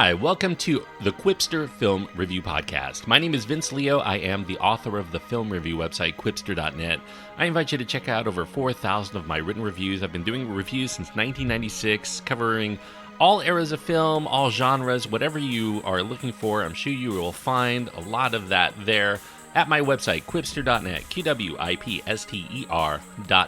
Hi, welcome to the Quipster Film Review Podcast. My name is Vince Leo. I am the author of the film review website, quipster.net. I invite you to check out over 4,000 of my written reviews. I've been doing reviews since 1996, covering all eras of film, all genres, whatever you are looking for. I'm sure you will find a lot of that there at my website, quipster.net,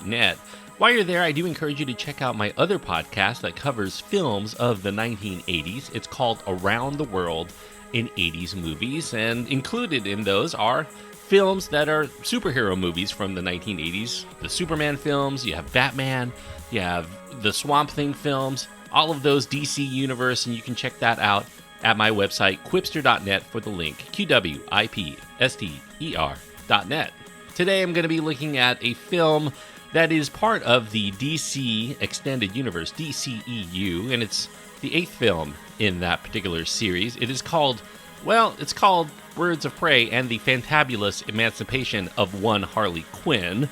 quipster.net. While you're there, I do encourage you to check out my other podcast that covers films of the 1980s. It's called Around the World in 80s Movies, and included in those are films that are superhero movies from the 1980s. The Superman films, you have Batman, you have the Swamp Thing films, all of those DC Universe, and you can check that out at my website, quipster.net, for the link, quipster.net. Today I'm going to be looking at a film that is part of the DC Extended Universe, DCEU, and it's the 8th film in that particular series. It is called, it's called Birds of Prey and the Fantabulous Emancipation of One Harley Quinn.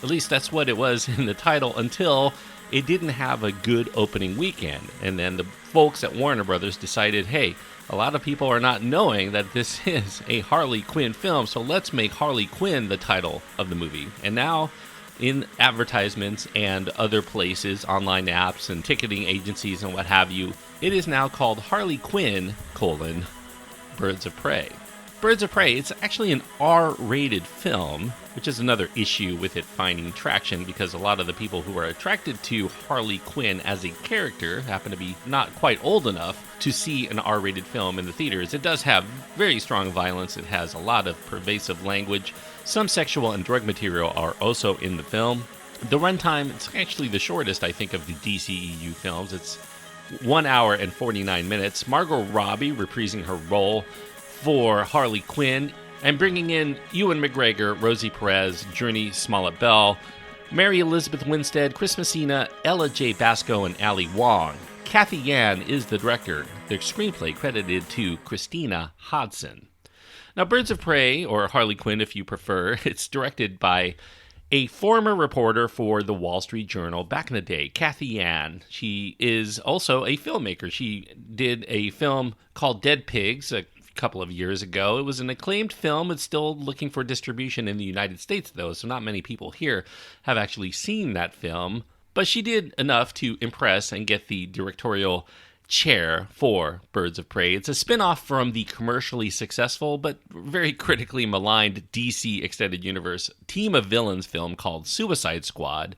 At least that's what it was in the title until it didn't have a good opening weekend. And then the folks at Warner Brothers decided, hey, a lot of people are not knowing that this is a Harley Quinn film, so let's make Harley Quinn the title of the movie. And now, in advertisements and other places, online apps and ticketing agencies and what have you, it is now called Harley Quinn, Birds of Prey. Birds of Prey, it's actually an R-rated film, which is another issue with it finding traction because a lot of the people who are attracted to Harley Quinn as a character happen to be not quite old enough to see an R-rated film in the theaters. It does have very strong violence. It has a lot of pervasive language. Some sexual and drug material are also in the film. The runtime, it's actually the shortest, I think, of the DCEU films. It's 1 hour and 49 minutes. Margot Robbie reprising her role for Harley Quinn and bringing in Ewan McGregor, Rosie Perez, Jurnee Smollett-Bell, Mary Elizabeth Winstead, Chris Messina, Ella Jay Basco, and Ali Wong. Cathy Yan is the director. The screenplay credited to Christina Hodson. Now, Birds of Prey, or Harley Quinn if you prefer, it's directed by a former reporter for the Wall Street Journal back in the day, Cathy Yan. She is also a filmmaker. She did a film called Dead Pigs a couple of years ago. It was an acclaimed film. It's still looking for distribution in the United States, though, so not many people here have actually seen that film. But she did enough to impress and get the directorial chair for Birds of Prey. It's a spin-off from the commercially successful but very critically maligned DC Extended Universe Team of Villains film called Suicide Squad,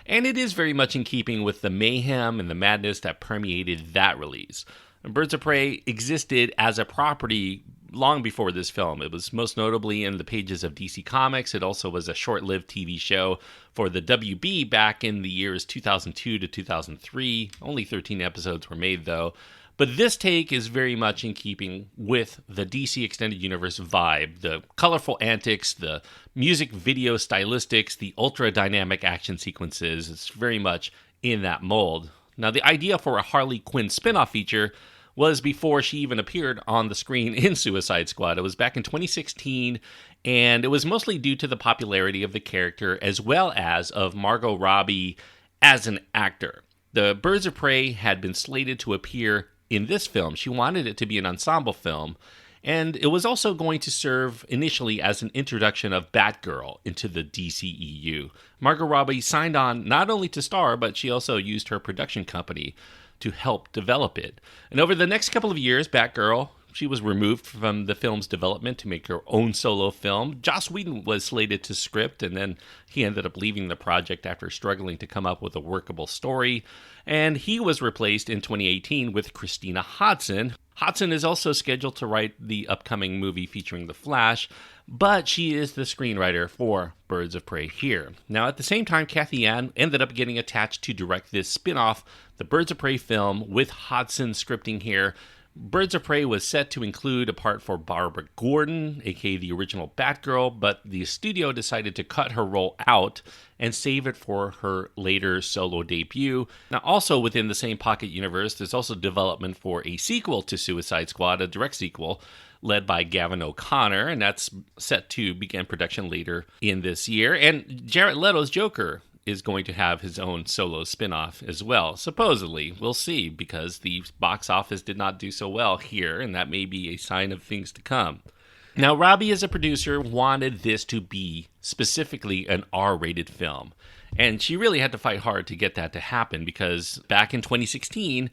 and it is very much in keeping with the mayhem and the madness that permeated that release. Birds of Prey existed as a property long before this film. It was most notably in the pages of DC Comics. It also was a short-lived TV show for the WB back in the years 2002 to 2003. Only 13 episodes were made, though. But this take is very much in keeping with the DC Extended Universe vibe. The colorful antics, the music video stylistics, the ultra-dynamic action sequences. It's very much in that mold. Now, the idea for a Harley Quinn spin-off feature was before she even appeared on the screen in Suicide Squad. It was back in 2016, and it was mostly due to the popularity of the character as well as of Margot Robbie as an actor. The Birds of Prey had been slated to appear in this film. She wanted it to be an ensemble film, and it was also going to serve initially as an introduction of Batgirl into the DCEU. Margot Robbie signed on not only to star, but she also used her production company to help develop it. And over the next couple of years, Batgirl, she was removed from the film's development to make her own solo film. Joss Whedon was slated to script, and then he ended up leaving the project after struggling to come up with a workable story. And he was replaced in 2018 with Christina Hodson. Hodson is also scheduled to write the upcoming movie featuring The Flash, but she is the screenwriter for Birds of Prey here. Now, at the same time, Cathy Yan ended up getting attached to direct this spin-off, the Birds of Prey film, with Hodson scripting here. Birds of Prey was set to include a part for Barbara Gordon, aka the original Batgirl, but the studio decided to cut her role out and save it for her later solo debut. Now, also within the same Pocket universe, there's also development for a sequel to Suicide Squad, a direct sequel, led by Gavin O'Connor, and that's set to begin production later in this year. And Jared Leto's Joker is going to have his own solo spin-off as well. Supposedly, we'll see, because the box office did not do so well here, and that may be a sign of things to come. Now, Robbie, as a producer, wanted this to be specifically an R-rated film. And she really had to fight hard to get that to happen, because back in 2016,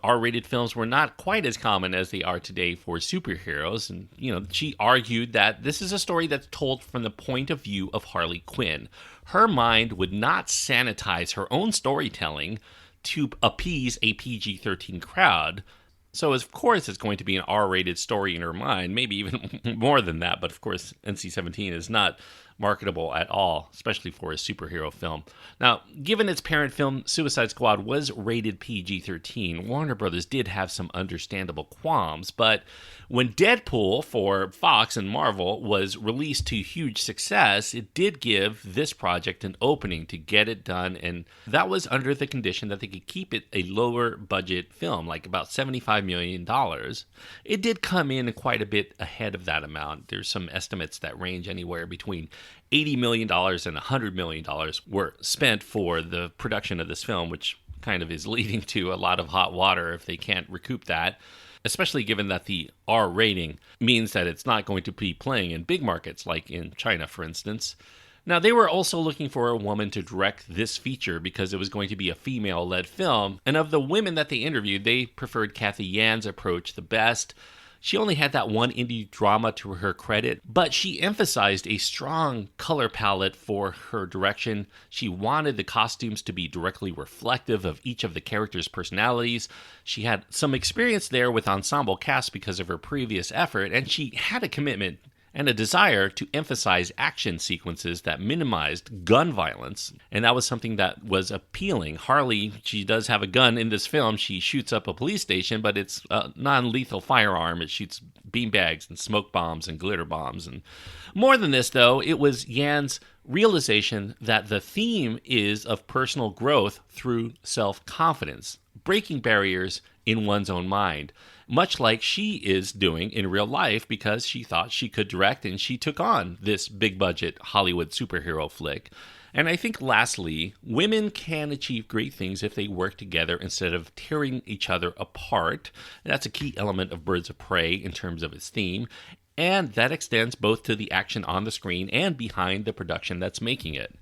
R-rated films were not quite as common as they are today for superheroes. And, she argued that this is a story that's told from the point of view of Harley Quinn. Her mind would not sanitize her own storytelling to appease a PG-13 crowd. So, of course, it's going to be an R-rated story in her mind, maybe even more than that. But, of course, NC-17 is not marketable at all, especially for a superhero film. Now, given its parent film, Suicide Squad, was rated PG-13, Warner Brothers did have some understandable qualms, but when Deadpool for Fox and Marvel was released to huge success, it did give this project an opening to get it done, and that was under the condition that they could keep it a lower budget film, like about $75 million. It did come in quite a bit ahead of that amount. There's some estimates that range anywhere between $80 million and $100 million were spent for the production of this film, which kind of is leading to a lot of hot water if they can't recoup that, especially given that the R rating means that it's not going to be playing in big markets like in China, for instance. Now, they were also looking for a woman to direct this feature because it was going to be a female-led film, and of the women that they interviewed, they preferred Cathy Yan's approach the best. She only had that one indie drama to her credit, but she emphasized a strong color palette for her direction. She wanted the costumes to be directly reflective of each of the characters' personalities. She had some experience there with ensemble cast because of her previous effort, and she had a commitment and a desire to emphasize action sequences that minimized gun violence, and that was something that was appealing. Harley, she does have a gun in this film. She shoots up a police station, but it's a non-lethal firearm. It shoots beanbags and smoke bombs and glitter bombs. And more than this, though, it was Yan's realization that the theme is of personal growth through self-confidence, breaking barriers in one's own mind, much like she is doing in real life because she thought she could direct and she took on this big-budget Hollywood superhero flick. And I think lastly, women can achieve great things if they work together instead of tearing each other apart. That's a key element of Birds of Prey in terms of its theme, and that extends both to the action on the screen and behind the production that's making it.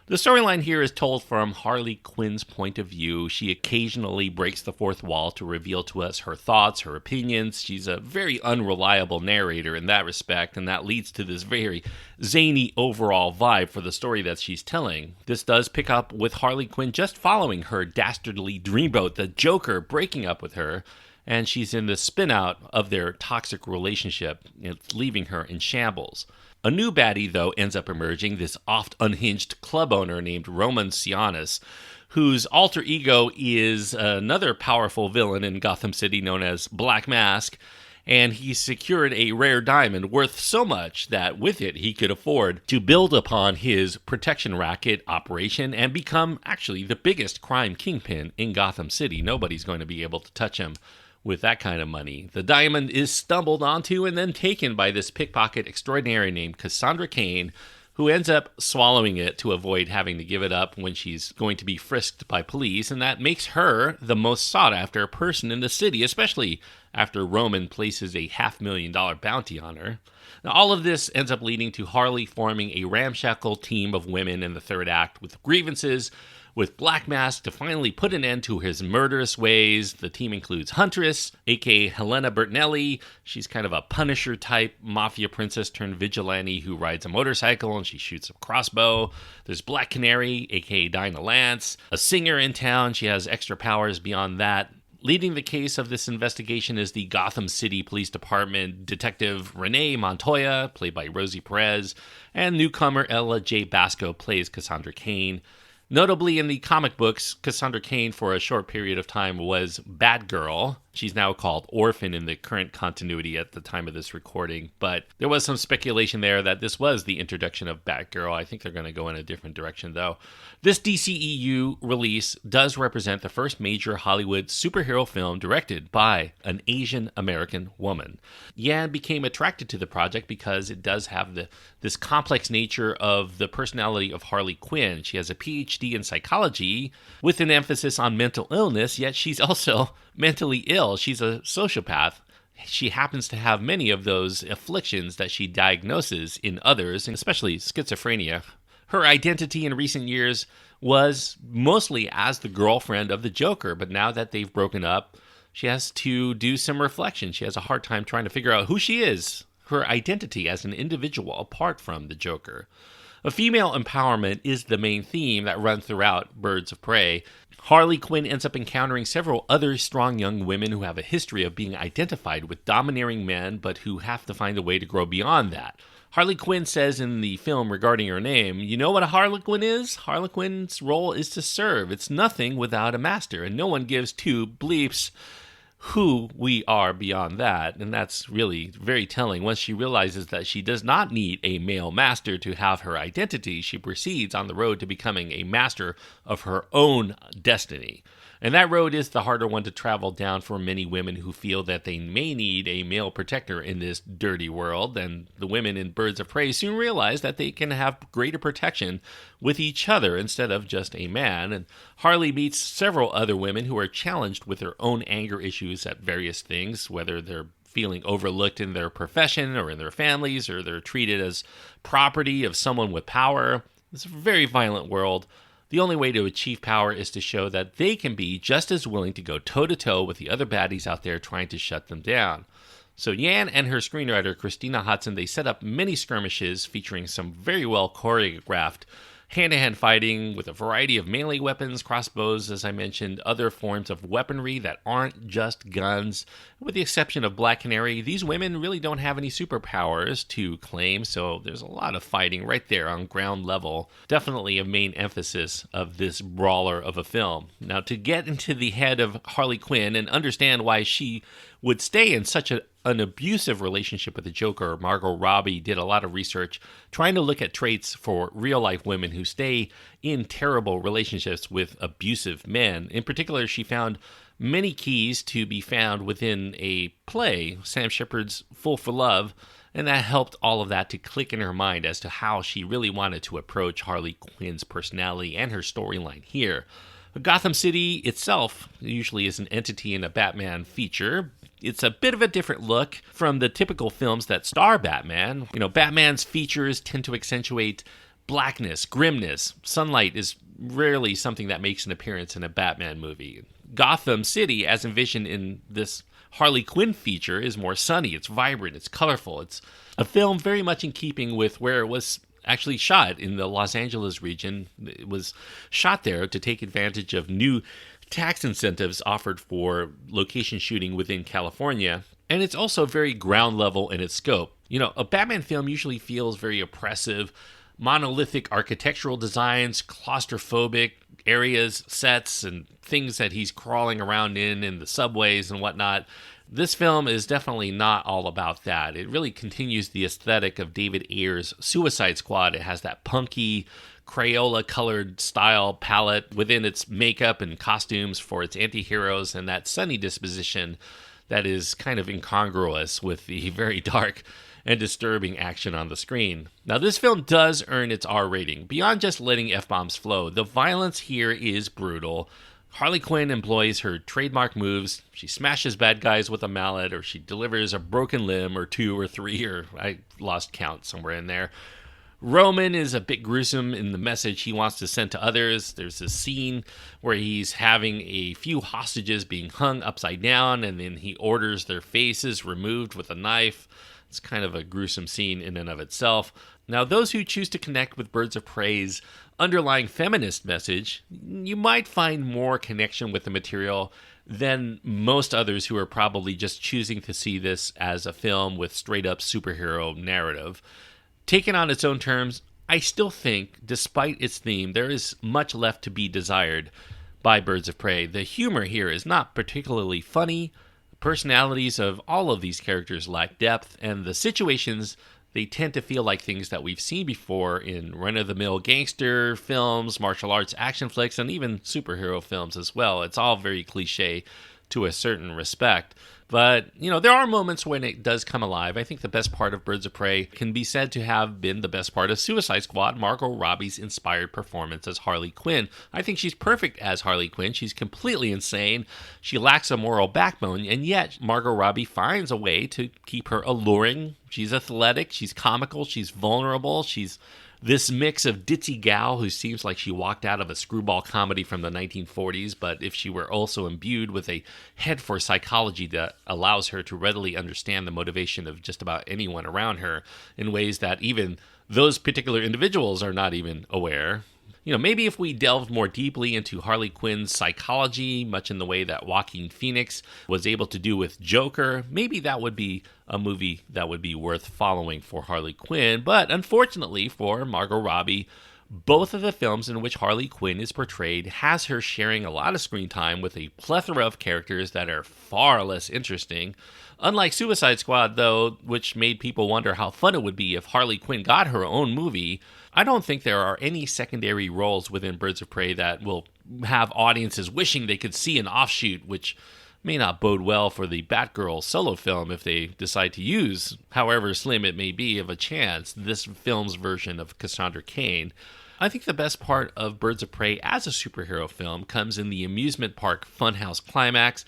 The storyline here is told from Harley Quinn's point of view. She occasionally breaks the fourth wall to reveal to us her thoughts, her opinions. She's a very unreliable narrator in that respect, and that leads to this very zany overall vibe for the story that she's telling. This does pick up with Harley Quinn just following her dastardly dreamboat, the Joker breaking up with her, and she's in the spinout of their toxic relationship. It's leaving her in shambles. A new baddie, though, ends up emerging, this oft-unhinged club owner named Roman Sionis, whose alter ego is another powerful villain in Gotham City known as Black Mask, and he secured a rare diamond worth so much that with it he could afford to build upon his protection racket operation and become actually the biggest crime kingpin in Gotham City. Nobody's going to be able to touch him with that kind of money. The diamond is stumbled onto and then taken by this pickpocket extraordinaire named Cassandra Cain, who ends up swallowing it to avoid having to give it up when she's going to be frisked by police, and that makes her the most sought-after person in the city, especially after Roman places a $500,000 bounty on her. Now, all of this ends up leading to Harley forming a ramshackle team of women in the third act with grievances, with Black Mask to finally put an end to his murderous ways. The team includes Huntress, aka Helena Bertinelli. She's kind of a Punisher-type mafia princess-turned-vigilante who rides a motorcycle and she shoots a crossbow. There's Black Canary, aka Dinah Lance, a singer in town. She has extra powers beyond that. Leading the case of this investigation is the Gotham City Police Department detective Renee Montoya, played by Rosie Perez, and newcomer Ella Jay Basco plays Cassandra Cain. Notably, in the comic books, Cassandra Cain, for a short period of time, was Batgirl, She's now called Orphan in the current continuity at the time of this recording, but there was some speculation there that this was the introduction of Batgirl. I think they're going to go in a different direction, though. This DCEU release does represent the first major Hollywood superhero film directed by an Asian American woman. Yan became attracted to the project because it does have this complex nature of the personality of Harley Quinn. She has a PhD in psychology with an emphasis on mental illness, yet she's also mentally ill. She's a sociopath. She happens to have many of those afflictions that she diagnoses in others, and especially schizophrenia. Her identity in recent years was mostly as the girlfriend of the Joker, but now that they've broken up, she has to do some reflection. She has a hard time trying to figure out who she is, her identity as an individual apart from the Joker. A female empowerment is the main theme that runs throughout Birds of Prey. Harley Quinn ends up encountering several other strong young women who have a history of being identified with domineering men, but who have to find a way to grow beyond that. Harley Quinn says in the film regarding her name, you know what a Harlequin is? Harlequin's role is to serve. It's nothing without a master, and no one gives two bleeps who we are beyond that. And that's really very telling. Once she realizes that she does not need a male master to have her identity, she proceeds on the road to becoming a master of her own destiny. And that road is the harder one to travel down for many women who feel that they may need a male protector in this dirty world. And the women in Birds of Prey soon realize that they can have greater protection with each other instead of just a man. And Harley meets several other women who are challenged with their own anger issues at various things, whether they're feeling overlooked in their profession or in their families, or they're treated as property of someone with power. It's a very violent world. The only way to achieve power is to show that they can be just as willing to go toe-to-toe with the other baddies out there trying to shut them down. So Yan and her screenwriter, Christina Hodson, they set up many skirmishes featuring some very well choreographed hand-to-hand fighting with a variety of melee weapons, crossbows, as I mentioned, other forms of weaponry that aren't just guns. With the exception of Black Canary, these women really don't have any superpowers to claim, so there's a lot of fighting right there on ground level. Definitely a main emphasis of this brawler of a film. Now, to get into the head of Harley Quinn and understand why she would stay in such an abusive relationship with the Joker, Margot Robbie did a lot of research trying to look at traits for real-life women who stay in terrible relationships with abusive men. In particular, she found many keys to be found within a play, Sam Shepard's Fool for Love, and that helped all of that to click in her mind as to how she really wanted to approach Harley Quinn's personality and her storyline here. Gotham City itself usually is an entity in a Batman feature. It's a bit of a different look from the typical films that star Batman. You know, Batman's features tend to accentuate blackness, grimness. Sunlight is rarely something that makes an appearance in a Batman movie. Gotham City, as envisioned in this Harley Quinn feature, is more sunny, it's vibrant, it's colorful. It's a film very much in keeping with where it was actually shot in the Los Angeles region. It was shot there to take advantage of new tax incentives offered for location shooting within California. And it's also very ground level in its scope. You know, a Batman film usually feels very oppressive, monolithic architectural designs, claustrophobic areas, sets, and things that he's crawling around in the subways and whatnot. This film is definitely not all about that. It really continues the aesthetic of David Ayer's Suicide Squad. It has that punky, Crayola-colored style palette within its makeup and costumes for its anti-heroes, and that sunny disposition that is kind of incongruous with the very dark and disturbing action on the screen. Now, this film does earn its R rating. Beyond just letting F-bombs flow, the violence here is brutal. Harley Quinn employs her trademark moves. She smashes bad guys with a mallet, or she delivers a broken limb, or two or three, or I lost count somewhere in there. Roman is a bit gruesome in the message he wants to send to others. There's a scene where he's having a few hostages being hung upside down, and then he orders their faces removed with a knife. It's kind of a gruesome scene in and of itself. Now, those who choose to connect with Birds of Prey's underlying feminist message, you might find more connection with the material than most others who are probably just choosing to see this as a film with straight-up superhero narrative. Taken on its own terms, I still think, despite its theme, there is much left to be desired by Birds of Prey. The humor here is not particularly funny, personalities of all of these characters lack depth, and the situations, they tend to feel like things that we've seen before in run-of-the-mill gangster films, martial arts action flicks, and even superhero films as well. It's all very cliche to a certain respect. But, there are moments when it does come alive. I think the best part of Birds of Prey can be said to have been the best part of Suicide Squad, Margot Robbie's inspired performance as Harley Quinn. I think she's perfect as Harley Quinn. She's completely insane. She lacks a moral backbone, and yet Margot Robbie finds a way to keep her alluring. She's athletic, she's comical, she's vulnerable, she's this mix of ditzy gal who seems like she walked out of a screwball comedy from the 1940s, but if she were also imbued with a head for psychology that allows her to readily understand the motivation of just about anyone around her in ways that even those particular individuals are not even aware. Maybe if we delved more deeply into Harley Quinn's psychology, much in the way that Joaquin Phoenix was able to do with Joker, maybe that would be a movie that would be worth following for Harley Quinn. But unfortunately for Margot Robbie, both of the films in which Harley Quinn is portrayed has her sharing a lot of screen time with a plethora of characters that are far less interesting. Unlike Suicide Squad, though, which made people wonder how fun it would be if Harley Quinn got her own movie, I don't think there are any secondary roles within Birds of Prey that will have audiences wishing they could see an offshoot, which may not bode well for the Batgirl solo film if they decide to use, however slim it may be of a chance, this film's version of Cassandra Cain. I think the best part of Birds of Prey as a superhero film comes in the amusement park funhouse climax.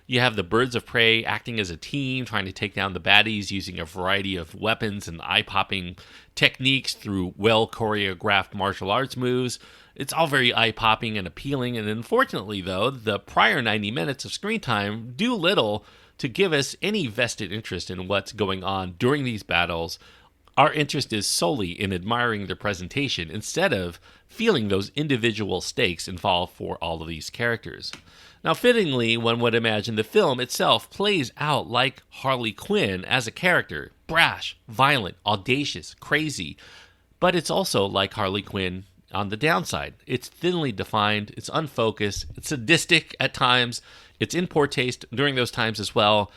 You have the Birds of Prey acting as a team, trying to take down the baddies using a variety of weapons and eye-popping techniques through well-choreographed martial arts moves. It's all very eye-popping and appealing, and unfortunately, though, the prior 90 minutes of screen time do little to give us any vested interest in what's going on during these battles. Our interest is solely in admiring the presentation instead of feeling those individual stakes involved for all of these characters. Now, fittingly, one would imagine the film itself plays out like Harley Quinn as a character. Brash, violent, audacious, crazy. But it's also like Harley Quinn on the downside. It's thinly defined, it's unfocused, it's sadistic at times, it's in poor taste during those times as well,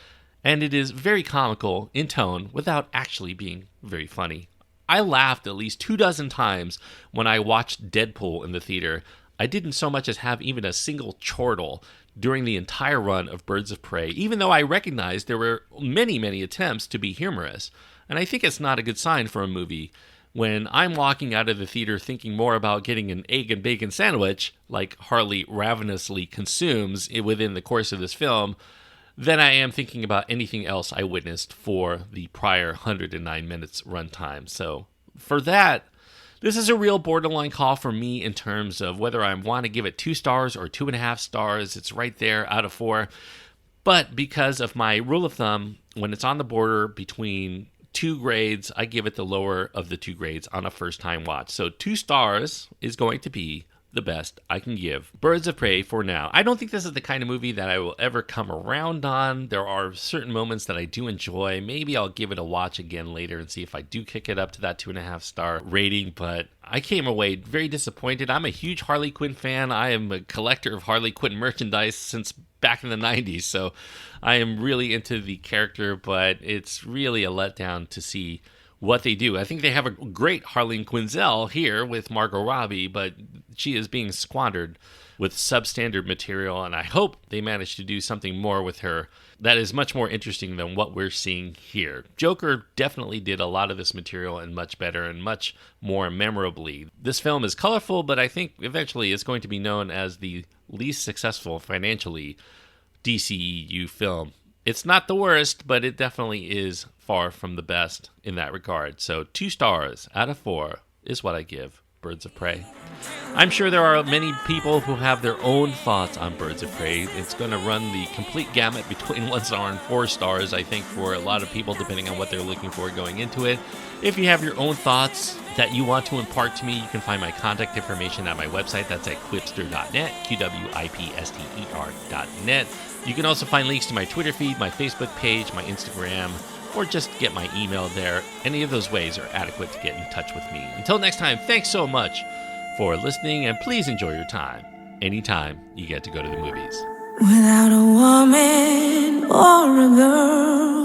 and it is very comical in tone without actually being very funny. I laughed at least 24 times when I watched Deadpool in the theater. I didn't so much as have even a single chortle during the entire run of Birds of Prey, even though I recognized there were many, many attempts to be humorous. And I think it's not a good sign for a movie when I'm walking out of the theater thinking more about getting an egg and bacon sandwich, like Harley ravenously consumes within the course of this film, than I am thinking about anything else I witnessed for the prior 109 minutes runtime. So for that, this is a real borderline call for me in terms of whether I want to give it 2 stars or 2.5 stars. It's right there out of 4. But because of my rule of thumb, when it's on the border between 2 grades, I give it the lower of the 2 grades on a first-time watch. So 2 stars is going to be the best I can give Birds of Prey for now. I don't think this is the kind of movie that I will ever come around on. There are certain moments that I do enjoy. Maybe I'll give it a watch again later and see if I do kick it up to that 2.5 star rating, but I came away very disappointed. I'm a huge Harley Quinn fan. I am a collector of Harley Quinn merchandise since back in the 90s, so I am really into the character, but it's really a letdown to see what they do. I think they have a great Harley Quinzel here with Margot Robbie, but she is being squandered with substandard material, and I hope they manage to do something more with her that is much more interesting than what we're seeing here. Joker definitely did a lot of this material and much better and much more memorably. This film is colorful, but I think eventually it's going to be known as the least successful financially DCEU film. It's not the worst, but it definitely is far from the best in that regard. So 2 stars out of 4 is what I give Birds of Prey. I'm sure there are many people who have their own thoughts on Birds of Prey. It's going to run the complete gamut between 1 star and 4 stars, I think, for a lot of people, depending on what they're looking for going into it. If you have your own thoughts that you want to impart to me, you can find my contact information at my website. That's at quipster.net, QWIPSTER.net. You can also find links to my Twitter feed, my Facebook page, my Instagram, or just get my email there. Any of those ways are adequate to get in touch with me. Until next time, thanks so much for listening, and please enjoy your time anytime you get to go to the movies. Without a woman or a girl,